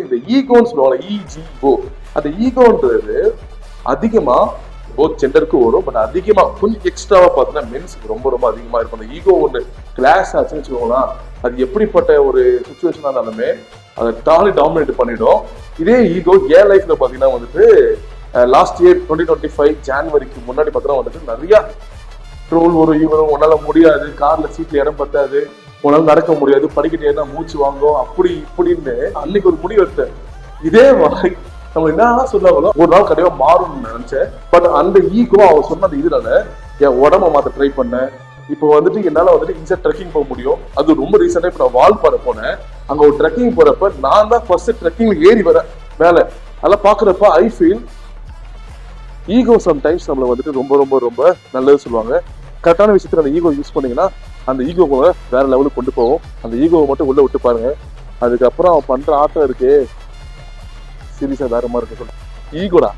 இந்த ஈகோன்னு சொல்லுவாங்க, இஜிஓ. அந்த ஈகோன்றது அதிகமா போத் ஜெண்டருக்கு வரும். பட் அதிகமா கொஞ்சம் எக்ஸ்ட்ராவா பார்த்தீங்கன்னா மென்ஸுக்கு ரொம்ப ரொம்ப அதிகமா இருக்கும். அந்த ஈகோ ஒன்று கிளாஸ் ஆச்சுன்னு வச்சுக்கோங்களா, அது எப்படிப்பட்ட ஒரு சுச்சுவேஷனா இருந்தாலுமே அதை டாமினேட் பண்ணிடும். இதே ஈகோ ஏன் லைஃப்ல பாத்தீங்கன்னா வந்துட்டு லாஸ்ட் இயர் 2025 ஜான்வரிக்கு முன்னாடி பார்த்தீங்கன்னா வந்துட்டு நிறைய ட்ரோல் வரும். இவரும் உன்னால முடியாது, கார்ல சீட்ல இடம் பத்தாது, உன்னால நடக்க முடியாது, படிக்கிட்டே இருந்தா மூச்சு வாங்கும், அப்படி இப்படின்னு அன்னைக்கு ஒரு முடிவு எடுத்தேன். இதே மாதிரி நம்ம என்ன சொன்னாங்களோ ஒரு நாள் கண்டிப்பா மாறும்னு நினைச்சேன். பட் அந்த ஈகோ அவன் சொன்ன அந்த இதுனால என் உடம்ப மாத்த ட்ரை பண்ணேன். இப்போ வந்துட்டு என்னால வந்துட்டு ஈஸியா ட்ரெக்கிங் போக முடியும். அது ரொம்ப ரீசெண்டா இப்போ நான் வால்பாறை போனேன். அங்க ஒரு ட்ரெக்கிங் போறப்ப நான் தான் ஃபர்ஸ்ட் ட்ரெக்கிங்ல ஏறி வரேன் மேல. அதெல்லாம் பாக்குறப்ப ஐ ஃபீல் ஈகோ சம்டைம்ஸ் நம்மளை வந்துட்டு ரொம்ப ரொம்ப ரொம்ப நல்லது சொல்லுவாங்க. கரெக்டான விஷயத்துல அந்த ஈகோ யூஸ் பண்ணீங்கன்னா அந்த ஈகோவை வேற லெவலுக்கு கொண்டு போவோம். அந்த ஈகோவை மட்டும் உள்ள விட்டு பாருங்க, அதுக்கப்புறம் அவன் பண்ற ஆட்டம் இருக்கு சீரியஸா வேற மாதிரி இருக்கு. ஈகோடா